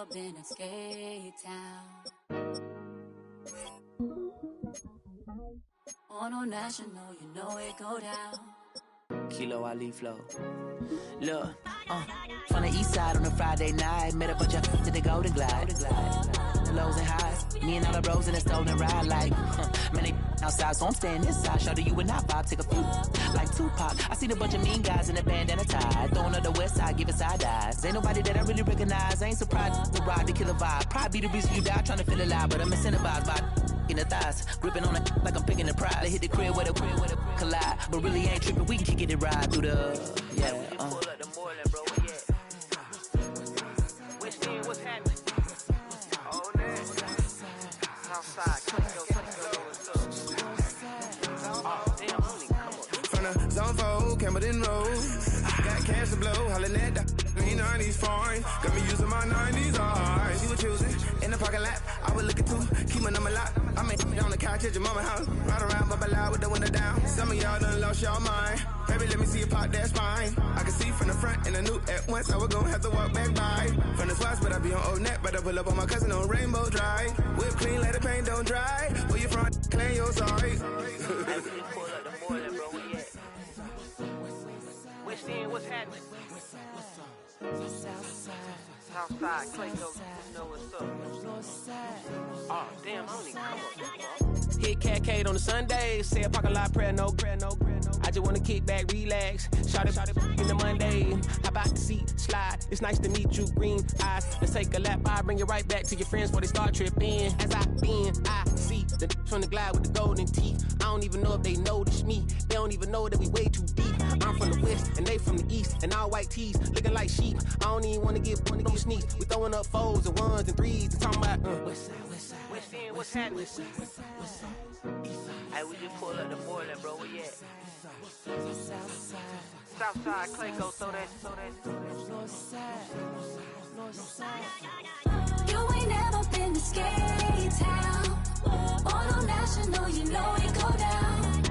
never been in Skate Town. On a national, you know it go down. Kilo Ali flow. Look, from the east side on a Friday night, met a bunch of to the Golden Glide. The lows and highs, me and all the bros in a stolen ride. Like, man, they outside, so I'm staying inside. Show you and I vibe, take a few. Like Tupac, I seen a bunch of mean guys in a bandana tie, throwing up the west side, giving side eyes. Ain't nobody that I really recognize. I ain't surprised to ride the killer vibe. Probably be the reason you die, trying to feel alive, but I'm incentivized by in the thighs, gripping on it like I'm picking the prize. They hit the crib where the collide, but really ain't tripping. We can kick it ride through the Pull up the Moreland, bro. Where you at? Which team? What's happening? Oh, man. Southside, from the zone 4, Campbellton Road. Got cash to blow, hollering at the green 90s foreign. Got me using my 90s eyes. You were choosing in the parking lot. I was looking too, keep my number locked. I made on the couch at your mama house. Ride around, bubble loud with the window down. Some of y'all done lost y'all mind. Baby, let me see you pop, that's fine. I can see from the front and I knew at once I was gonna have to walk back by. From the spots, but I be on Old Net. But I pull up on my cousin on Rainbow Drive. Whip clean, let the paint don't dry. Where you from? Claim your sorry. pull up the Moreland, bro. Where you at? Which team? What's happening? Southside, Clayco, you know what's up. Oh, damn, I don't even come up. Hit Catcade on the Sunday, say a parking lot prayer, no. I just wanna kick back, relax, shout it in the Monday. How about the seat, slide, it's nice to meet you, green eyes. Let's take a lap, I bring you right back to your friends before they start tripping. As I see the from the glide with the golden teeth. I don't even know if they notice me, they don't even know that we way too deep. I'm from the west, and they from the east, and all white tees, looking like sheep. I don't even wanna get one of them sneaks. We throwing up fours and ones and threes, and talking about west side, what's happening? Hey, we just pull up the Moreland, bro. Where you at? Southside, Clayco, throw that. You ain't never been to Skate Town. On a national, you know it go down.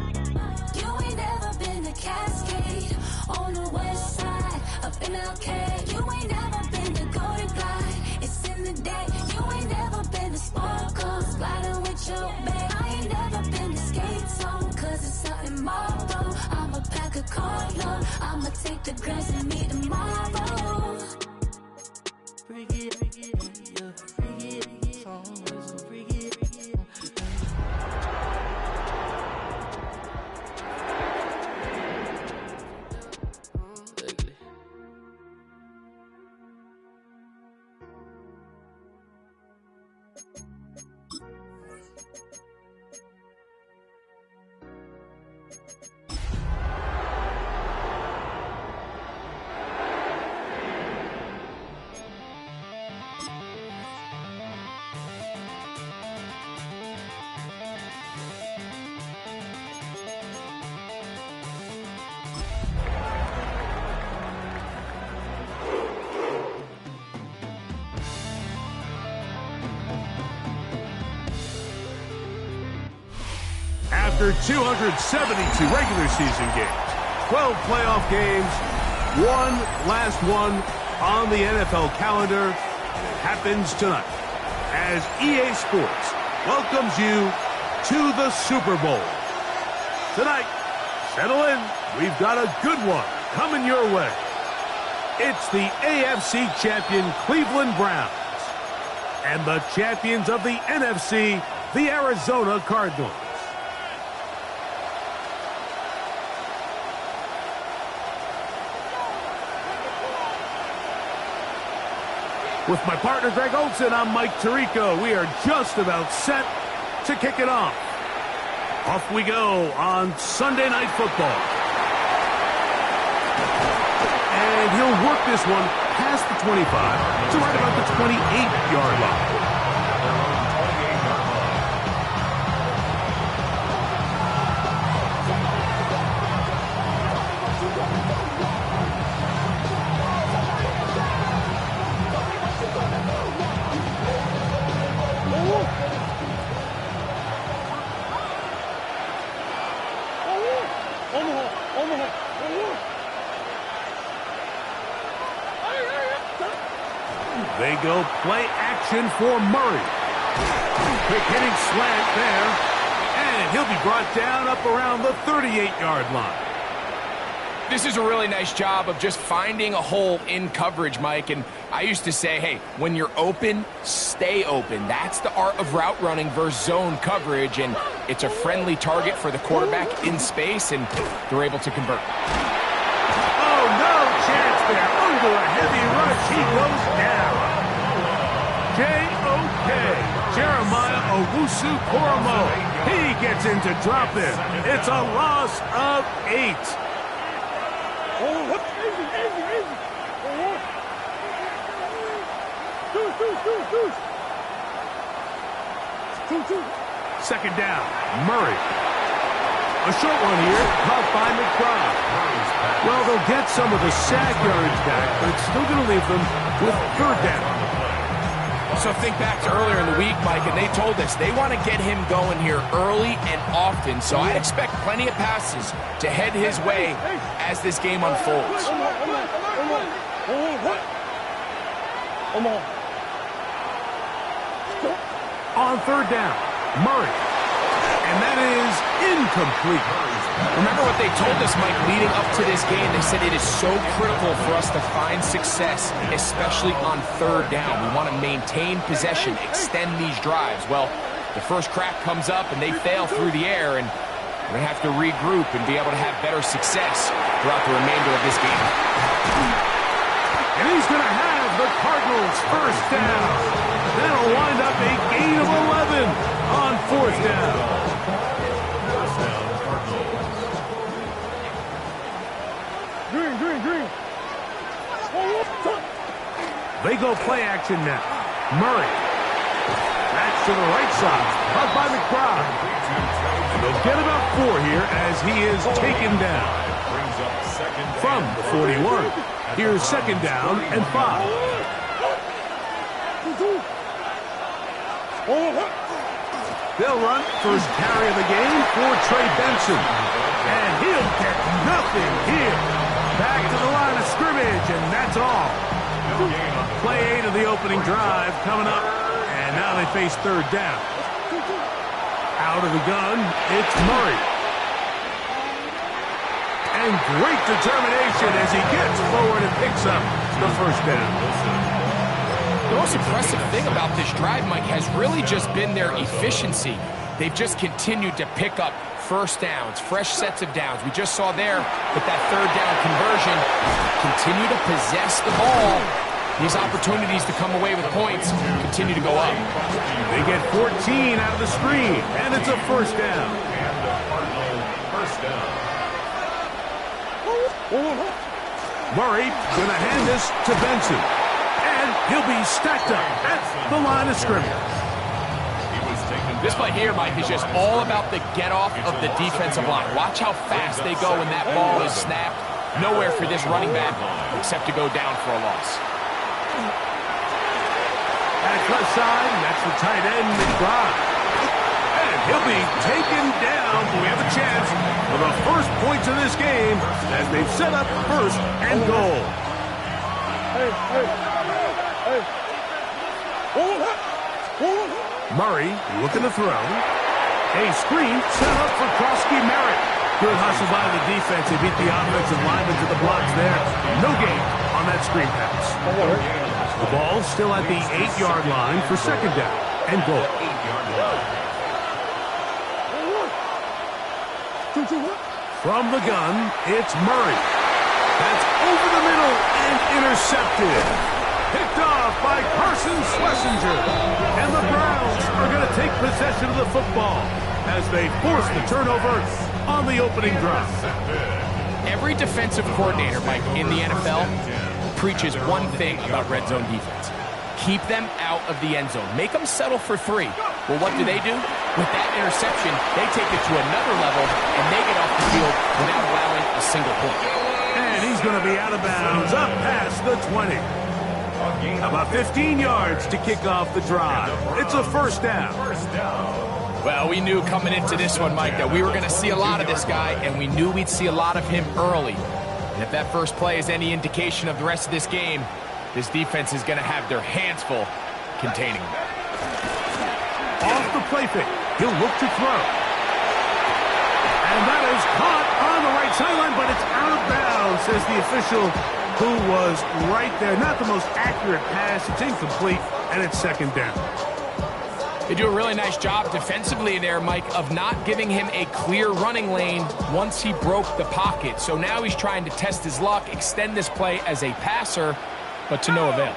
You ain't never been to Cascade. On the west side of MLK. You ain't never been to Golden Glide. It's in the day. You ain't never been to Sparkles, gliding with your babe. I ain't never been to Skate Zone, cause it's something marble. I'ma pack a car, I'ma take the girls and meet tomorrow. Bring it, yeah, bring it, so bring it. After 272 regular season games, 12 playoff games, one last one on the NFL calendar, it happens tonight as EA Sports welcomes you to the Super Bowl. Tonight, settle in, we've got a good one coming your way. It's the AFC champion Cleveland Browns and the champions of the NFC, the Arizona Cardinals. With my partner, Greg Olson, I'm Mike Tirico. We are just about set to kick it off. Off we go on Sunday Night Football. And he'll work this one past the 25 to right about the 28-yard line. They go play action for Murray. Quick hitting slant there. And he'll be brought down up around the 38-yard line. This is a really nice job of just finding a hole in coverage, Mike. And I used to say, hey, when you're open, stay open. That's the art of route running versus zone coverage. And it's a friendly target for the quarterback in space, and they're able to convert. Oh, no chance there. Under a heavy rush, he goes down. J.O.K. Jeremiah Owusu-Koromo. He gets in to drop it. It's a loss of 8. Second down, Murray. A short one here, caught by McBride. Well, they'll get some of the sack yards back, but it's still going to leave them with third down. So think back to earlier in the week, Mike, and they told us they want to get him going here early and often. So I expect plenty of passes to head his way as this game unfolds. On third down, Murray. And that is incomplete. Remember what they told us, Mike, leading up to this game? They said it is so critical for us to find success, especially on third down. We want to maintain possession, extend these drives. Well, the first crack comes up and they fail through the air, and we're going to have to regroup and be able to have better success throughout the remainder of this game. And he's going to have the Cardinals' first down. That'll wind up a gain of 11 on fourth down. They go play action now. Murray. That's to the right side. Up by McBride. And they'll get about 4 here as he is taken down. From the 41. Here's second down and 5. They'll run first carry of the game for Trey Benson. And he'll get nothing here. Back to the line of scrimmage, and that's all. Play 8 of the opening drive coming up, and now they face third down. Out of the gun, it's Murray. And great determination as he gets forward and picks up the first down. The most impressive thing about this drive, Mike, has really just been their efficiency. They've just continued to pick up first downs, fresh sets of downs. We just saw there with that third down conversion, continue to possess the ball. These opportunities to come away with points continue to go up. They get 14 out of the screen, and it's a first down. Murray going to hand this to Benson, and he'll be stacked up at the line of scrimmage. This play here, Mike, is just all about the get-off of the defensive line. Watch how fast they go when that ball is snapped. Nowhere for this running back except to go down for a loss. At left side, that's the tight end, McBride. And he'll be taken down, but we have a chance for the first points of this game as they've set up first and goal. Murray looking to throw. A screen set up for Krosky-Merritt. Good hustle by the defense. They beat the offensive linemen to the blocks there. No gain on that screen pass. The ball still at the 8-yard line for second down and goal. From the gun, it's Murray. That's over the middle and intercepted. Picked off by Carson Schlesinger. And the Browns are going to take possession of the football as they force the turnover on the opening drive. Every defensive coordinator, Mike, in the NFL preaches one thing about red zone defense. Keep them out of the end zone. Make them settle for 3. Well, what do? With that interception, they take it to another level, and they get off the field without allowing a single point. And he's going to be out of bounds up past the 20. About 15 yards to kick off the drive. It's a first down. Well, we knew coming into this one, Mike, that we were going to see a lot of this guy, and we knew we'd see a lot of him early. And if that first play is any indication of the rest of this game, This defense is going to have their hands full containing him. Off the play fake. He'll look to throw. And that is caught on the right sideline, but it's out of bounds, says the official who was right there. Not the most accurate pass. It's incomplete, and it's second down. They do a really nice job defensively there, Mike, of not giving him a clear running lane once he broke the pocket. So now he's trying to test his luck, extend this play as a passer, but to no avail.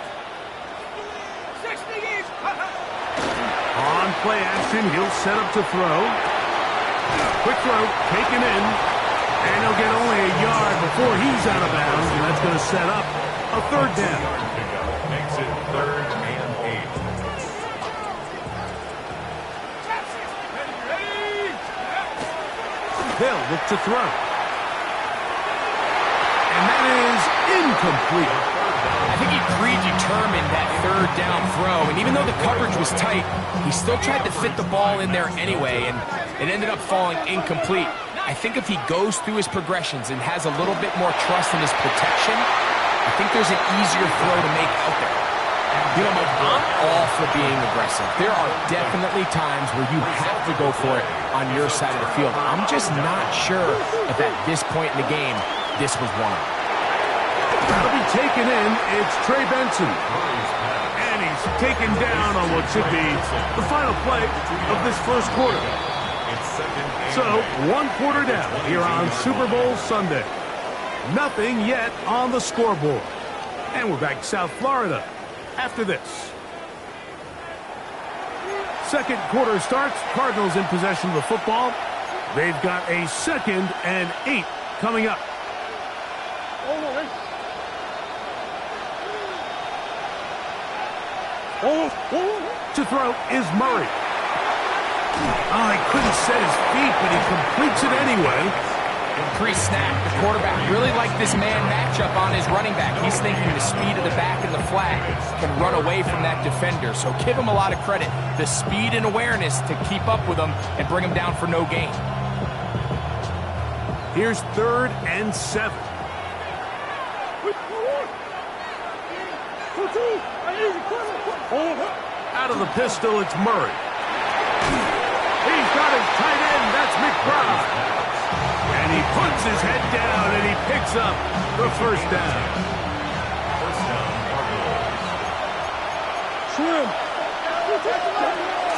On play action, he'll set up to throw. Quick throw, taken in. And he'll get only a yard before he's out of bounds, and that's going to set up a third down. Makes it 3rd and 8. They'll look to throw. And that is incomplete. I think he predetermined that third down throw, and even though the coverage was tight, he still tried to fit the ball in there anyway, and it ended up falling incomplete. I think if he goes through his progressions and has a little bit more trust in his protection, I think there's an easier throw to make out there. You know, Mike, I'm all for being aggressive. There are definitely times where you have to go for it on your side of the field. I'm just not sure if at this point in the game, this was one of them. That'll be taken in. It's Trey Benson. And he's taken down on what should be the final play of this first quarter. So, 1 quarter down here on Super Bowl Sunday. Nothing yet on the scoreboard. And we're back to South Florida after this. Second quarter starts. Cardinals in possession of the football. They've got a 2nd and 8 coming up. To throw is Murray. Oh, he couldn't set his feet, but he completes it anyway. Pre-snap, the quarterback really liked this man matchup on his running back. He's thinking the speed of the back in the flat can run away from that defender. So give him a lot of credit. The speed and awareness to keep up with him and bring him down for no gain. Here's 3rd and 7. Out of the pistol, it's Murray. He's got his tight end. That's McBride. And he puts his head down, and he picks up the first down.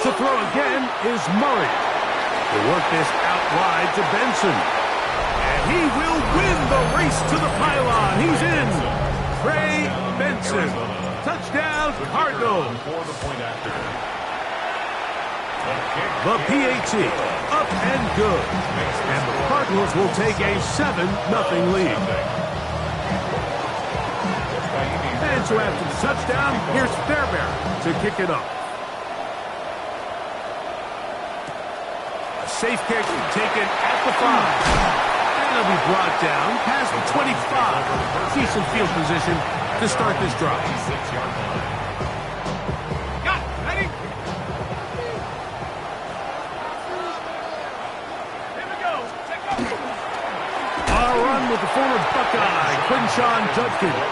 To throw again is Murray. He'll work this out wide to Benson. And he will win the race to the pylon. He's in. Trey Benson. Touchdown, Cardinals. The PAT, up and good. And the Cardinals will take a 7-0 lead. And so after the touchdown, here's Fairbairn to kick it off. A safe kick taken at the 5. And it'll be brought down past the 25. Decent field position to start this drive. With the former Buckeye, Quinshawn Judkins.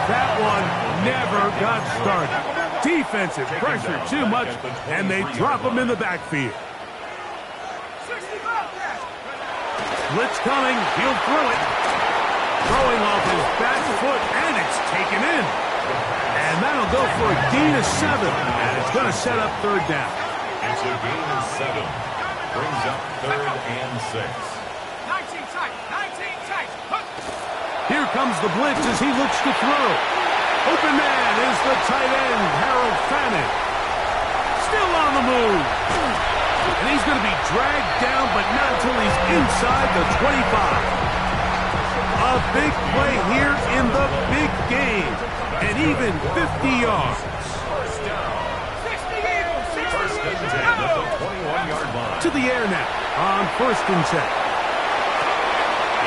That one never got started. Defensive pressure too much, and they drop him in the backfield. Blitz coming, he'll throw it. Throwing off his back foot, and it's taken in. And that'll go for a gain of 7, and it's going to set up 3rd down. It's a gain of 7. Brings up 3rd and 6. Here comes the blitz as he looks to throw. Open man is the tight end, Harold Fannin. Still on the move. And he's going to be dragged down, but not until he's inside the 25. A big play here in the big game. And even 50 yards. To the air now on 1st and 10.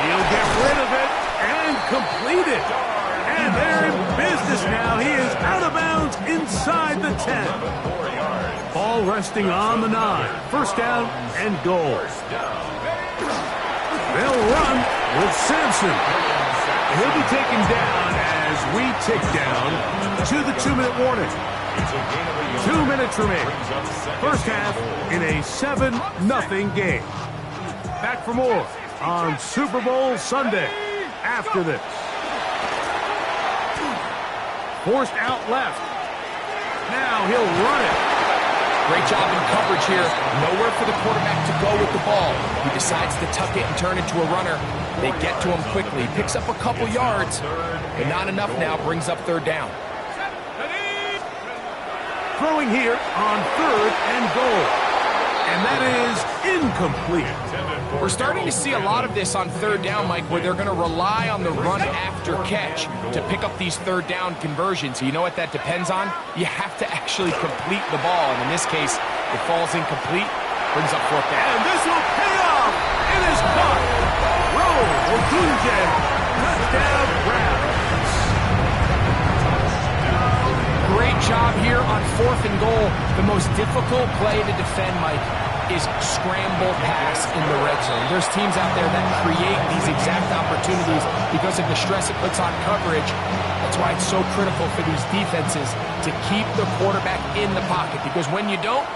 He'll get rid of it and complete it. And they're in business now. He is out of bounds inside the 10. Ball resting on the 9. 1st down and goal. They'll run with Sampson. He'll be taken down as we tick down to the 2-minute warning. 2 minutes remaining. First half in a 7-0 game. Back for more on Super Bowl Sunday after this. Forced out left. Now he'll run it. Great job in coverage here. Nowhere for the quarterback to go with the ball. He decides to tuck it and turn into a runner. They get to him quickly. Picks up a couple yards, but not enough now. Brings up third down. Throwing here on 3rd and goal. And that is incomplete. We're starting to see a lot of this on 3rd down, Mike, where they're going to rely on the run after catch to pick up these 3rd down conversions. You know what that depends on? You have to actually complete the ball, and in this case, it falls incomplete, brings up 4th down. And this will pay off. It is caught. Roll, Ogunje, touchdown Browns. Great job here on 4th and goal. The most difficult play to defend, Mike, is scramble pass in the red zone. There's teams out there that create these exact opportunities because of the stress it puts on coverage. That's why it's so critical for these defenses to keep the quarterback in the pocket, because when you don't,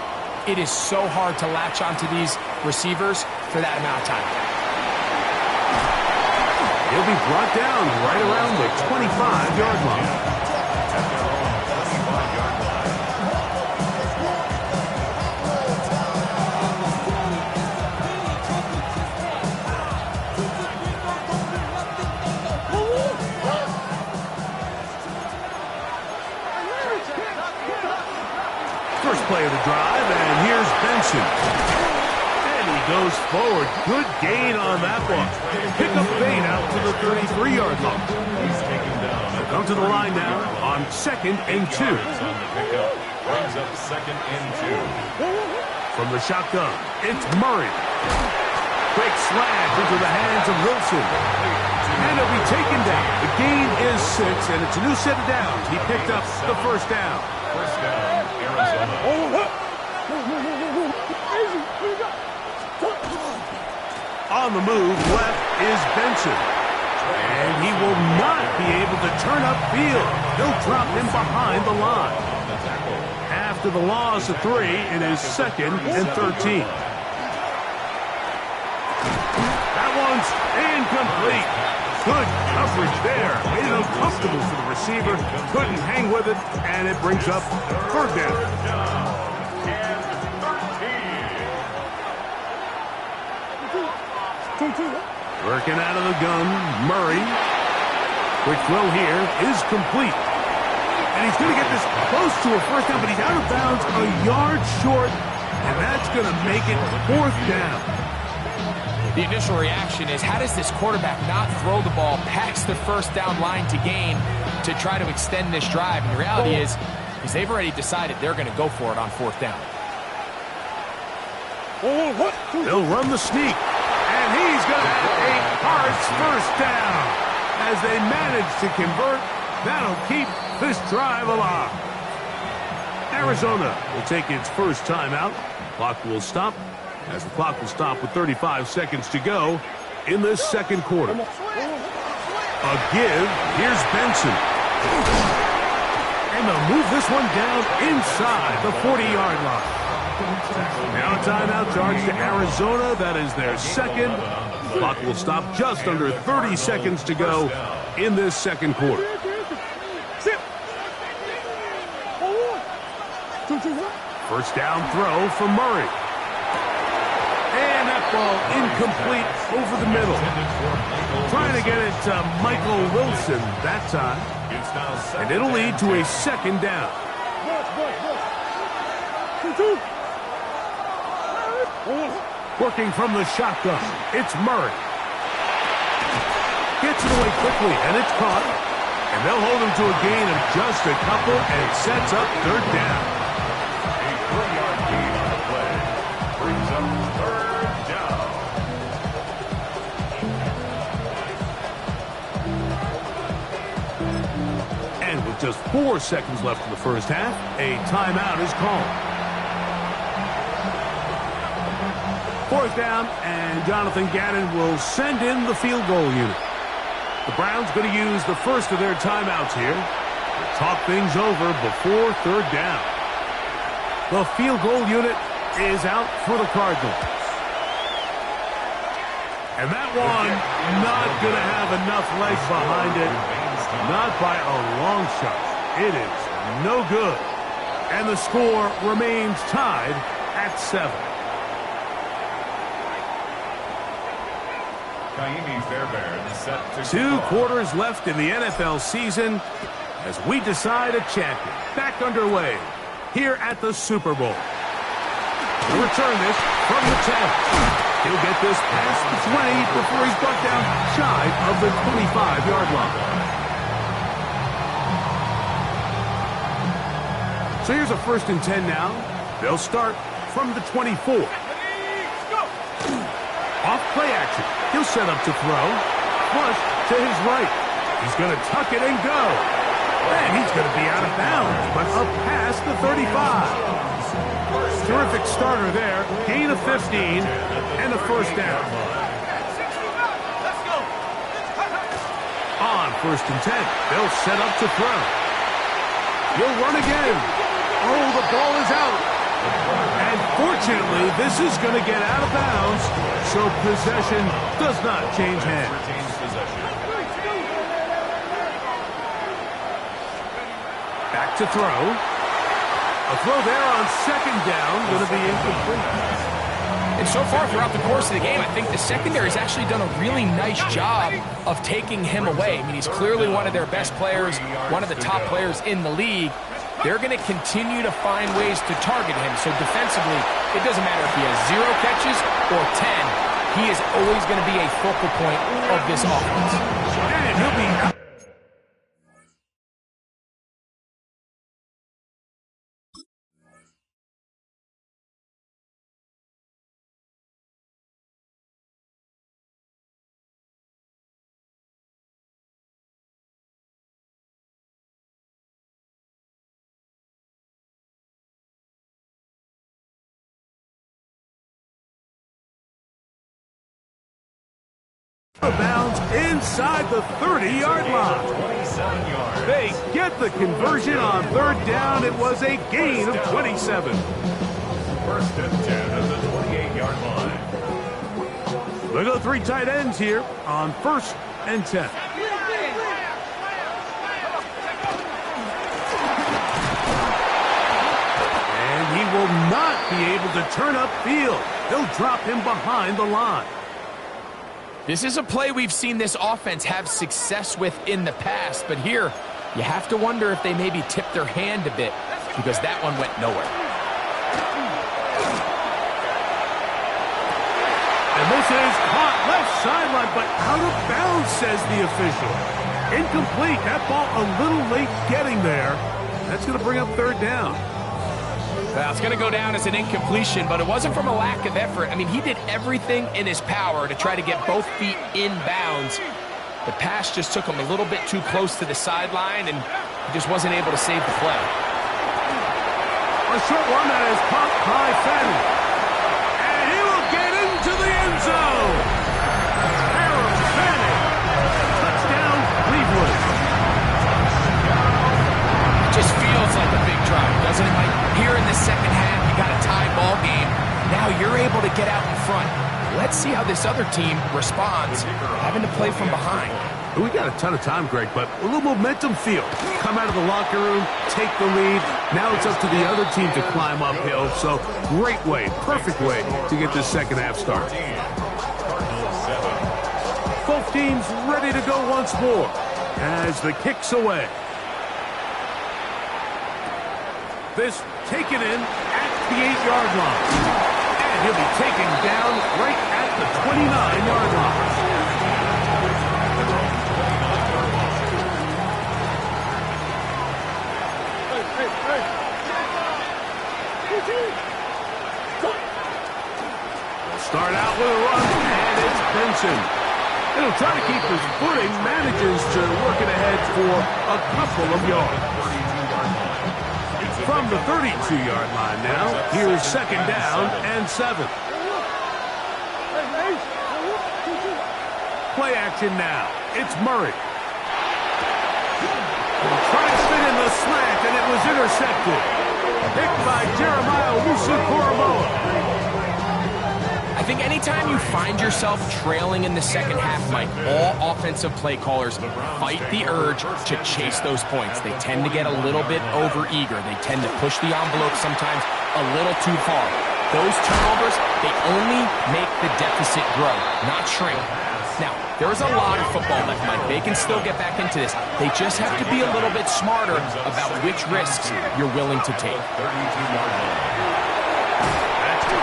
it is so hard to latch onto these receivers for that amount of time. He'll be brought down right around the 25-yard line. First play of the drive, and here's Benson. And he goes forward. Good gain on that one. Pick up bait out to the 33-yard line. He'll come to the line now on 2nd and 2. Brings up 2nd and 2. From the shotgun, it's Murray. Quick slash into the hands of Wilson. And he'll be taken down. The gain is 6, and it's a new set of downs. He picked up the first down. First down, Arizona. On the move, left is Benson. And he will not be able to turn upfield. They'll drop him behind the line. After the loss of 3, it is 2nd and 13. That one's incomplete. Good coverage there. Made it uncomfortable for the receiver. Couldn't hang with it, and it brings up 3rd down. Working out of the gun, Murray. Quick throw here is complete. And he's going to get this close to a first down, but he's out of bounds a yard short, and that's going to make it 4th down. The initial reaction is, how does this quarterback not throw the ball past the first down line to gain to try to extend this drive? And the reality is they've already decided they're going to go for it on 4th down. They'll run the sneak. And he's going to have a Hart's first down. As they manage to convert, that'll keep this drive alive. Arizona will take its first timeout. Clock will stop. As the clock will stop with 35 seconds to go in this 2nd quarter. A give. Here's Benson. And they'll move this one down inside the 40-yard line. Now a timeout charge to Arizona. That is their 2nd. The clock will stop just under 30 seconds to go in this 2nd quarter. First down throw for Murray. And that ball incomplete over the middle. Trying to get it to Michael Wilson that time. And it'll lead to a 2nd down. Working from the shotgun, it's Murray. Gets it away quickly, and it's caught. And they'll hold him to a gain of just a couple, and it sets up 3rd down. A 3-yard gain on the play. Brings up 3rd down. And with just 4 seconds left in the first half, a timeout is called. 4th down, and Jonathan Gannon will send in the field goal unit. The Browns going to use the first of their timeouts here to talk things over before third down. The field goal unit is out for the Cardinals. And that one not going to have enough legs behind it. Not by a long shot. It is no good. And the score remains tied at 7. Two quarters left in the NFL season as we decide a champion. Back underway here at the Super Bowl. He'll return this from the 10. He'll get this past the 20 before he's brought down shy of the 25-yard line. So here's a 1st and 10 now. They'll start from the 24. Off play action. He'll set up to throw. Flush to his right. He's going to tuck it and go. And he's going to be out of bounds, but up past the 35. Terrific starter there. Gain of 15 and a 1st down. On 1st and 10, they'll set up to throw. He'll run again. Oh, the ball is out. And fortunately, this is going to get out of bounds, so possession does not change hands. Back to throw. A throw there on 2nd down, going to be incomplete. And so far throughout the course of the game, I think the secondary has actually done a really nice job of taking him away. I mean, he's clearly one of their best players, one of the top players in the league. They're going to continue to find ways to target him. So defensively, it doesn't matter if he has 0 catches or 10. He is always going to be a focal point of this offense. And he'll be out. Bounds inside the 30-yard line. They get the conversion on 3rd down. It was a gain of 27. 1st and 10 at the 28-yard line. We'll go 3 tight ends here on 1st and 10. And he will not be able to turn upfield. They'll drop him behind the line. This is a play we've seen this offense have success with in the past, but here you have to wonder if they maybe tipped their hand a bit because that one went nowhere. And this is caught left sideline, but out of bounds, says the official. Incomplete. That ball a little late getting there. That's going to bring up 3rd down. Well, it's going to go down as an incompletion, but it wasn't from a lack of effort. I mean, he did everything in his power to try to get both feet in bounds. The pass just took him a little bit too close to the sideline, and he just wasn't able to save the play. A short one that is caught by Fenn. And he will get into the end zone. Aaron Fanning. Touchdown, Cleveland. It just feels like a big drive, doesn't it, Mike? Here in the 2nd half, you got a tie ball game. Now you're able to get out in front. Let's see how this other team responds, having to play from behind. We got a ton of time, Greg, but a little momentum feel. Come out of the locker room, take the lead. Now it's up to the other team to climb uphill. So great way, perfect way to get this 2nd half started. Both teams ready to go once more as the kick's away. This taken in at the 8-yard line. And he'll be taken down right at the 29-yard line. Start out with a run, and it's Benson. He'll try to keep his footing, manages to work it ahead for a couple of yards. From the 32-yard line now, here's 2nd down and 7. Play action now. It's Murray. Trying to fit in the slant, and it was intercepted. Picked by Jeremiah Owusu-Koramoah. I think anytime you find yourself trailing in the second half, Mike, all offensive play callers fight the urge to chase those points. They tend to get a little bit overeager. They tend to push the envelope sometimes a little too far. Those turnovers, they only make the deficit grow, not shrink. Now, there's a lot of football left, Mike. They can still get back into this. They just have to be a little bit smarter about which risks you're willing to take. That's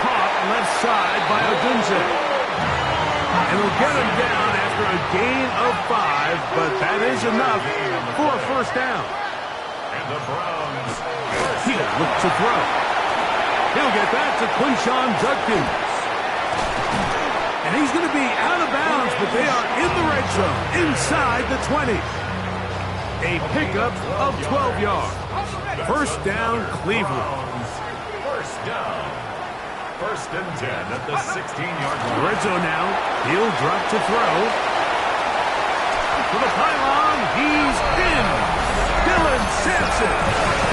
caught left side by Odunze. And will get him down after a gain of 5, but that is enough for a first down. And the Browns. He'll look to throw. He'll get that to Quinshon Judkins. And he's going to be out of bounds, but they are in the red zone, inside the 20. A pickup of 12 yards. First down, Cleveland. First down. First and 10 at the 16-yard line. Red zone now. He'll drop to throw. For the pylon, he's in. Dylan Sampson.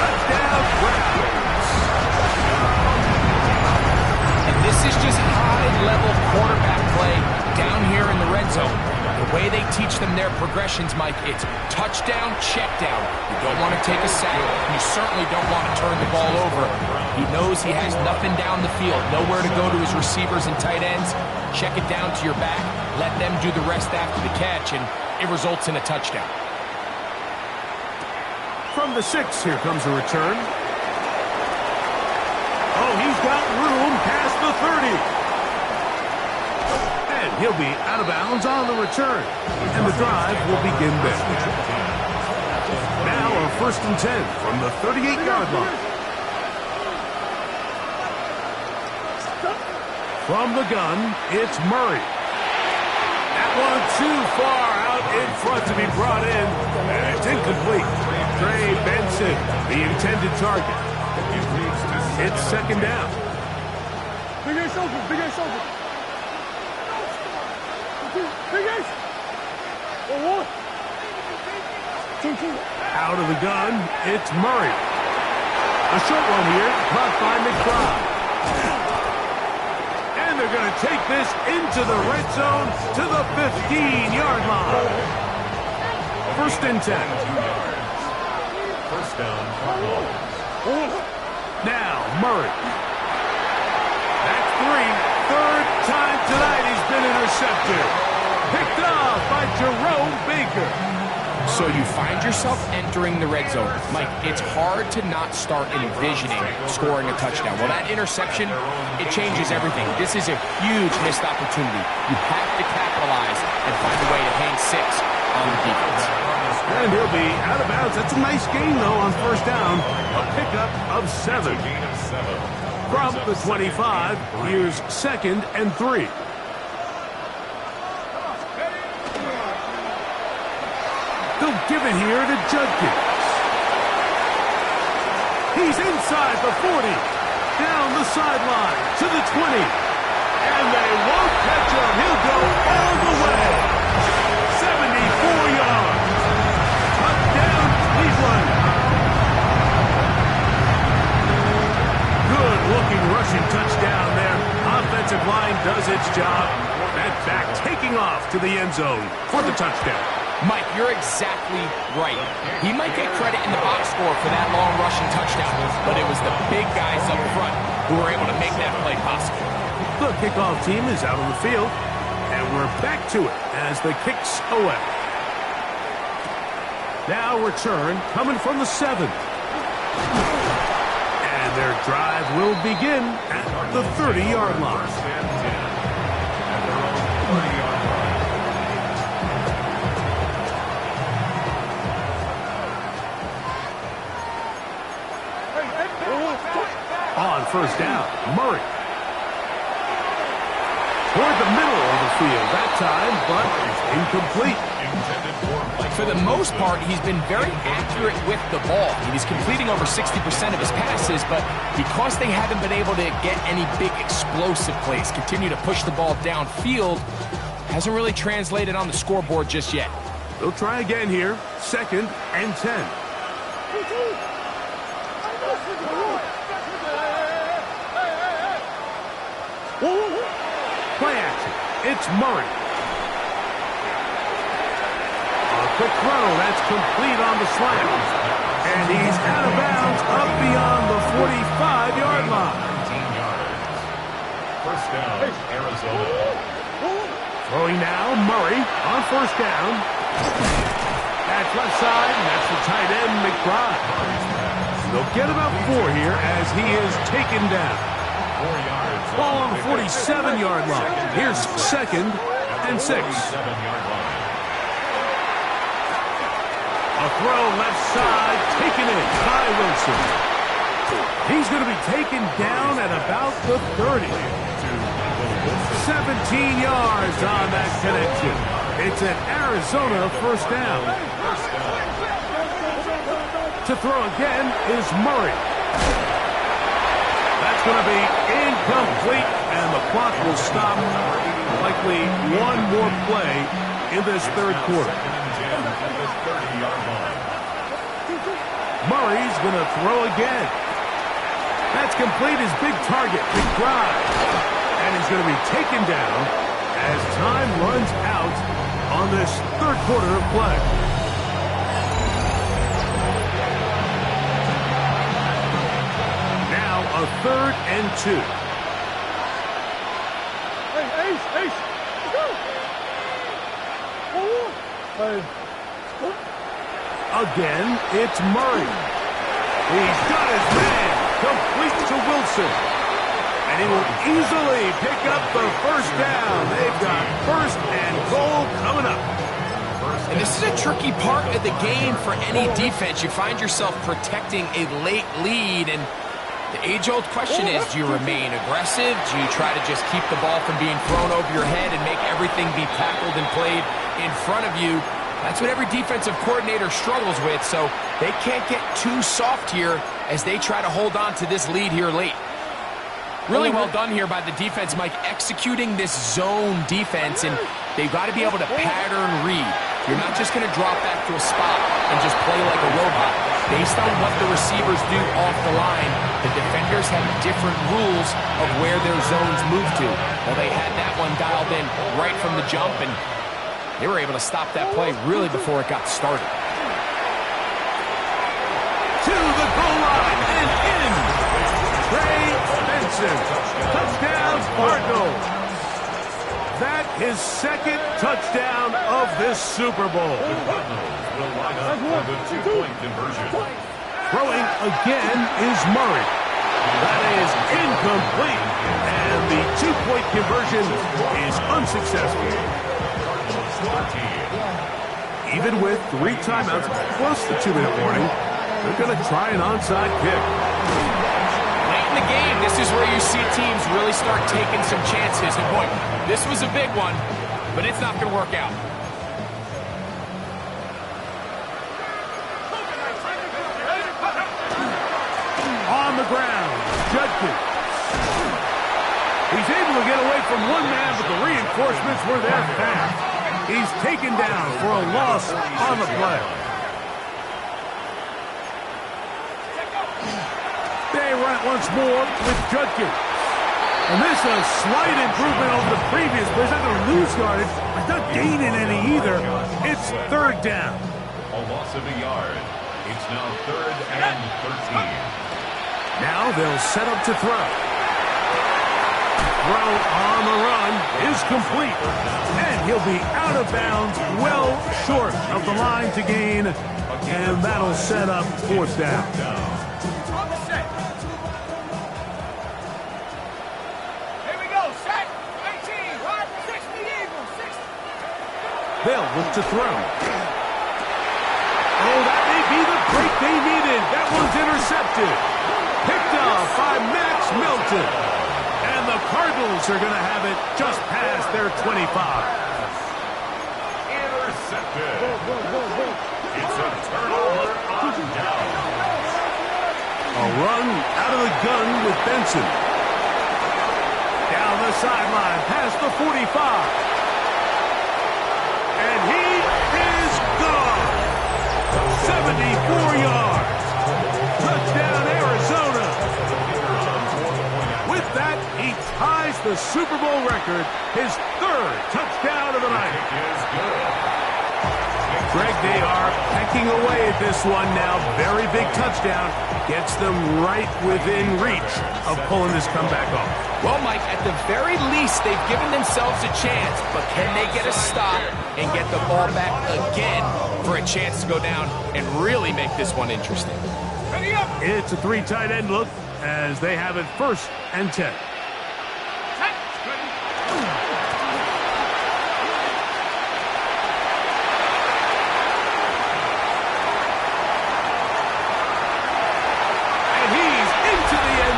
Touchdown, Browns. This is just high-level quarterback play down here in the red zone. The way they teach them their progressions, Mike, it's touchdown, check down. You don't want to take a sack, and you certainly don't want to turn the ball over. He knows he has nothing down the field, nowhere to go to his receivers and tight ends. Check it down to your back, let them do the rest after the catch, and it results in a touchdown. From the 6, here comes a return. Oh, he's got room past the 30. And he'll be out of bounds on the return. And the drive will begin there. Now a first and 10 from the 38-yard line. From the gun, it's Murray. That one too far out in front to be brought in. And it's incomplete. Trey Benson, the intended target. It's second down. Big Ace open, Big Ace open. Big Ace. 1-1. 2-2. Out of the gun, it's Murray. A short one here, caught by McBride. And they're going to take this into the red zone to the 15-yard line. First and 10. First down. Now, Murray. That's 3. Third time tonight he's been intercepted. Picked off by Jerome Baker. So you find yourself entering the red zone. Mike, it's hard to not start envisioning scoring a touchdown. Well, that interception, it changes everything. This is a huge missed opportunity. You have to capitalize and find a way to hang 6 on the defense. And he'll be out of bounds. That's a nice gain, though, on first down. A pickup of 7. From the 25, here's second and 3. They'll give it here to Judkins. He's inside the 40. Down the sideline to the 20. And they won't catch him. He'll go all the way. 74 yards. Touchdown, Cleveland. Good-looking rushing touchdown there. Offensive line does its job. That back taking off to the end zone for the touchdown. Mike, you're exactly right. He might get credit in the box score for that long rushing touchdown, but it was the big guys up front who were able to make that play possible. The kickoff team is out on the field, and we're back to it as the kick's away. Now return coming from the 7. And their drive will begin at the 30-yard line. On first down, Murray. Toward the middle of the field that time, but it's incomplete. For the most part, he's been very accurate with the ball. He's completing over 60% of his passes, but because they haven't been able to get any big explosive plays, continue to push the ball downfield, hasn't really translated on the scoreboard just yet. They'll try again here. 2nd and 10. Play action. It's Murray. A quick throw. That's complete on the slant. And he's out of bounds up beyond the 45-yard line. 19 yards. First down, Arizona. Throwing now, Murray on 1st down. That's left side, and that's the tight end, McBride. They'll get about 4 here as he is taken down. 4 yards. Ball on the 47-yard line. Here's 2nd and 6. 47-yard line. A throw left side, taken in by Wilson. He's going to be taken down at about the 30. 17 yards on that connection. It's an Arizona 1st down. To throw again is Murray. That's going to be incomplete, and the clock will stop. Likely one more play in this 3rd quarter. Murray's going to throw again. That's complete, his big target, McBride. And he's going to be taken down as time runs out on this 3rd quarter of play. Now a 3rd and 2. Hey, Ace, Ace, let's go. Hey. Again, it's Murray. He's got his man. Complete to Wilson. And he will easily pick up the 1st down. They've got 1st and goal coming up. And this is a tricky part of the game for any defense. You find yourself protecting a late lead, and the age-old question is, do you remain aggressive? Do you try to just keep the ball from being thrown over your head and make everything be tackled and played in front of you? That's what every defensive coordinator struggles with, so they can't get too soft here as they try to hold on to this lead here late. Really well done here by the defense, Mike, executing this zone defense, and they've got to be able to pattern read. You're not just going to drop back to a spot and just play like a robot. Based on what the receivers do off the line, the defenders have different rules of where their zones move to. Well, they had that one dialed in right from the jump, and they were able to stop that play really before it got started. To the goal line and in. Trey Benson. Touchdown, Cardinals. That is 2nd touchdown of this Super Bowl. The Cardinals will line up for the 2-point conversion. Throwing again is Murray. That is incomplete, and the 2-point conversion is unsuccessful. Even with 3 timeouts plus the 2-minute warning, they're going to try an onside kick. Late in the game, this is where you see teams really start taking some chances. And boy, this was a big one, but it's not going to work out. On the ground, Judkins. He's able to get away from one man, but the reinforcements were there fast. He's taken down for a loss on the play. They run it once more with Judkins. And this is a slight improvement over the previous play. He's not going to lose yardage. He's not gaining any either. It's 3rd down. A loss of a yard. It's now 3rd and 13. Now they'll set up to throw. Throw on the run is complete. And he'll be out of bounds, well short of the line to gain. And that'll set up 4th down. They'll look to throw. Oh, that may be the break they needed. That one's intercepted. Picked off by Max Melton. And the Cardinals are going to have it just past their 25. Intercepted. It's a turnover on down. A run out of the gun with Benson. Down the sideline past the 45. the Super Bowl record, his 3rd touchdown of the night. Greg, they are pecking away at this one now. Very big touchdown. Gets them right within reach of pulling this comeback off. Well, Mike, at the very least, they've given themselves a chance. But can they get a stop and get the ball back again for a chance to go down and really make this one interesting? It's a 3 tight end look as they have it 1st and 10.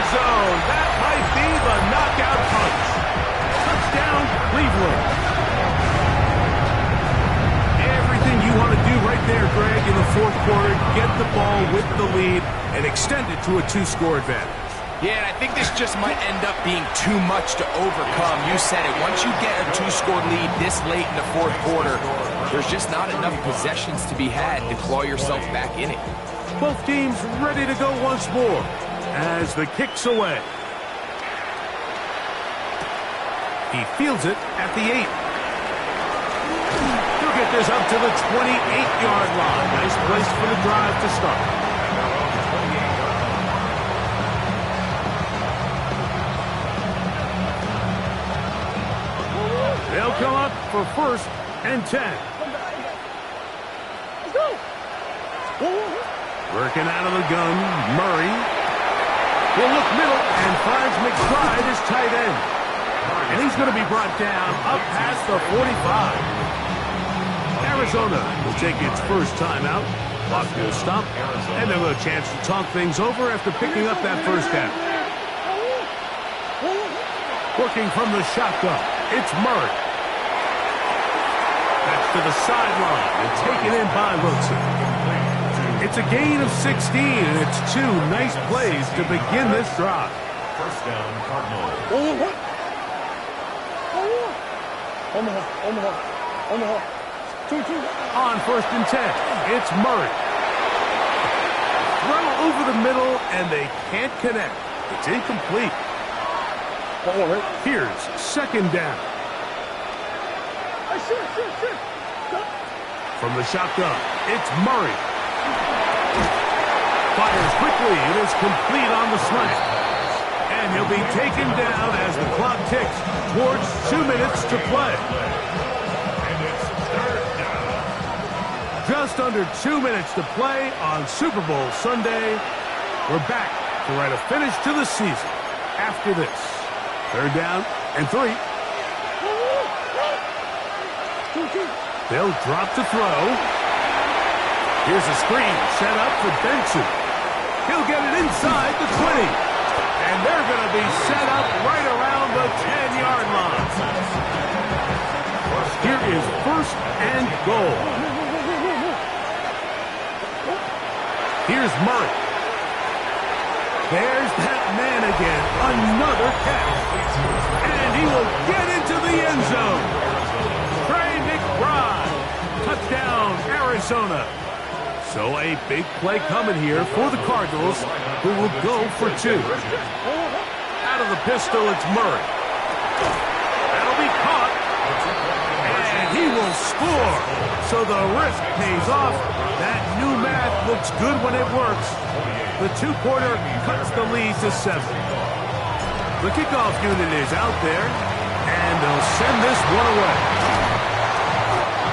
Zone. That might be the knockout punch. Touchdown, Cleveland. Everything you want to do right there, Greg, in the 4th quarter. Get the ball with the lead and extend it to a 2-score advantage. Yeah, and I think this just might end up being too much to overcome. You said it. Once you get a 2-score lead this late in the 4th quarter, there's just not enough possessions to be had to claw yourself back in it. Both teams ready to go once more as the kick's away. He fields it at the 8. He'll get this up to the 28-yard line. Nice place for the drive to start. They'll come up for 1st and 10. Let's go. Working out of the gun, Murray will look middle and finds McBride as tight end. And he's going to be brought down up past the 45. Arizona will take its 1st timeout. Clock will stop, and they'll have a chance to talk things over after picking up that 1st down. Working from the shotgun, it's Murray. That's to the sideline and taken in by Wilson. It's a gain of 16, and it's 2 nice plays to begin this drive. 1st down, Cardinals. On 1st and 10, it's Murray. Throw over the middle, and they can't connect. It's incomplete. Here's 2nd down. From the shotgun, it's Murray. Fires quickly. It is complete on the slant. And he'll be taken down as the clock ticks towards 2 minutes to play. And it's 3rd down. Just under 2 minutes to play on Super Bowl Sunday. We're back to write a finish to the season after this. 3rd down and 3. They'll drop to throw. Here's a screen set up for Benson. He'll get it inside the 20. And they're going to be set up right around the 10-yard line. Here is 1st and goal. Here's Murray. There's that man again. Another catch. And he will get into the end zone. Trey McBride. Touchdown, Arizona. So a big play coming here for the Cardinals, who will go for 2. Out of the pistol, it's Murray. That'll be caught. And he will score. So the risk pays off. That new math looks good when it works. The 2-quarter cuts the lead to 7. The kickoff unit is out there, and they'll send this one away.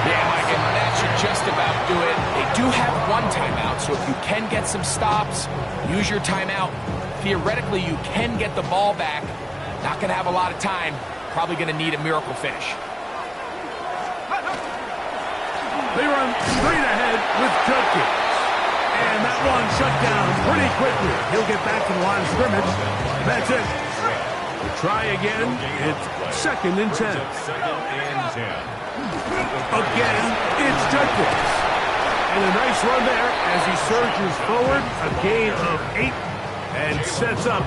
Yeah, Mike, and that should just about do it. They do have 1 timeout, so if you can get some stops, use your timeout. Theoretically, you can get the ball back. Not going to have a lot of time. Probably going to need a miracle finish. They run straight ahead with Judkins. And that one shut down pretty quickly. He'll get back to the line of scrimmage. That's it. We'll try again. It's 2nd and 10. 2nd and 10. Again, it's Judkins. And a nice run there as he surges forward. A gain of 8 and sets up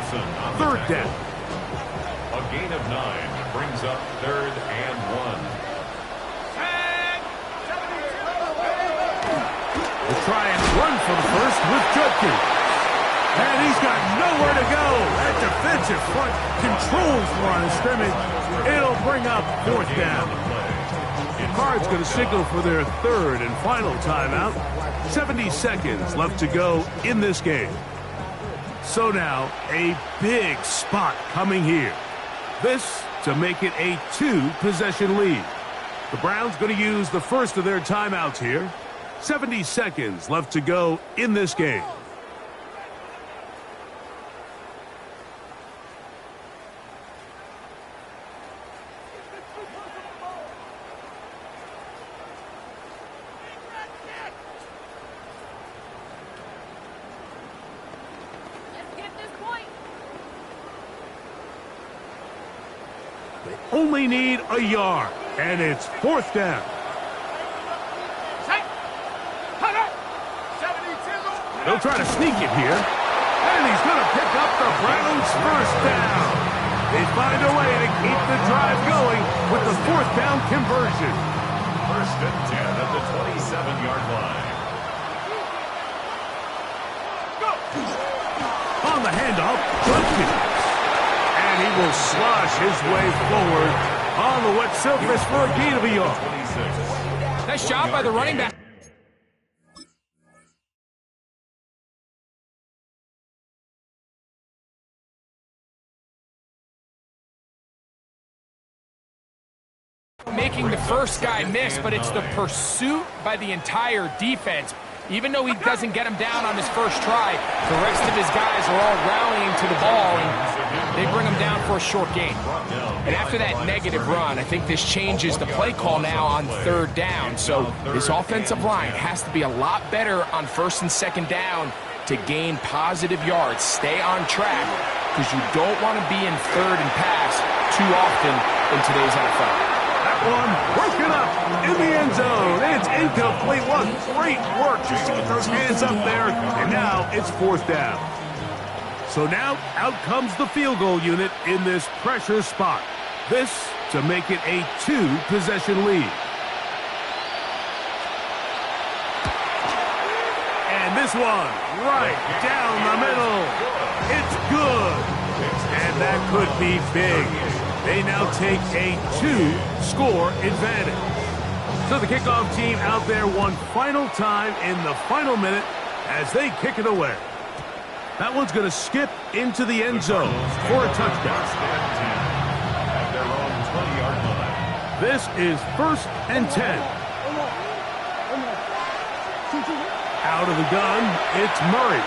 3rd down. A gain of 9 brings up 3rd and 1. We'll try and run for the 1st with Judkins. And he's got nowhere to go. That defensive front controls the line of scrimmage. It'll bring up 4th down. The Cards going to signal for their 3rd and final timeout. 70 seconds left to go in this game. So now, a big spot coming here. This to make it a 2-possession lead. The Browns going to use the first of their timeouts here. 70 seconds left to go in this game. Only need a yard, and it's 4th down. They'll try to sneak it here, and he's going to pick up the Browns' 1st down. They find a way to keep the drive going with the 4th down conversion. 1st and 10 at the 27-yard line. On the handoff, Jenkins. And he will slosh his way forward on the wet surface for a gain of a yard. Nice job by the running back. Making the first guy miss, but it's the pursuit by the entire defense. Even though he doesn't get him down on his first try, the rest of his guys are all rallying to the ball, and they bring him down for a short gain. And after that negative run, I think this changes the play call now on 3rd down. So this offensive line has to be a lot better on 1st and 2nd down to gain positive yards. Stay on track, because you don't want to be in 3rd and pass too often in today's NFL. One broken up in the end zone. It's incomplete. What great work just to get those hands up there. And now it's 4th down. So now out comes the field goal unit in this pressure spot. This to make it a 2-possession lead. And this one right down the middle. It's good. And that could be big. They now take a 2-score advantage. So the kickoff team out there one final time in the final minute as they kick it away. That one's going to skip into the end zone for a touchdown. At their own 20-yard line. This is 1st and 10. Out of the gun, it's Murray.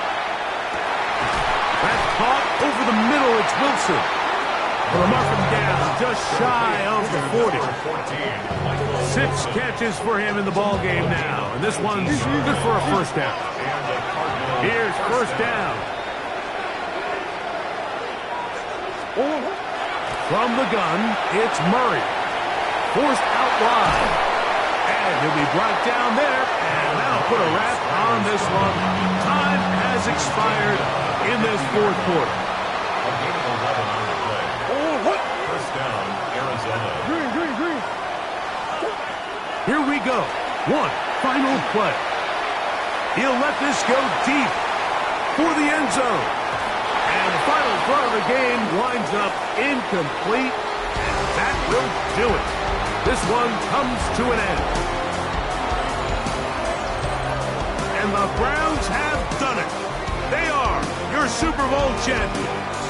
That's caught over the middle, it's Wilson. Well, mark him down just shy of the 40. 6 catches for him in the ball game now, and this one's good for a 1st down. Here's 1st down. From the gun, it's Murray. Forced out wide. And he'll be brought down there, and that'll put a wrap on this one. Time has expired in this 4th quarter. Here we go. One final play. He'll let this go deep for the end zone. And the final throw of the game winds up incomplete. And that will do it. This one comes to an end. And the Browns have done it. They are your Super Bowl champions.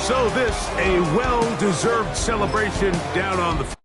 So this, a well-deserved celebration down on the field.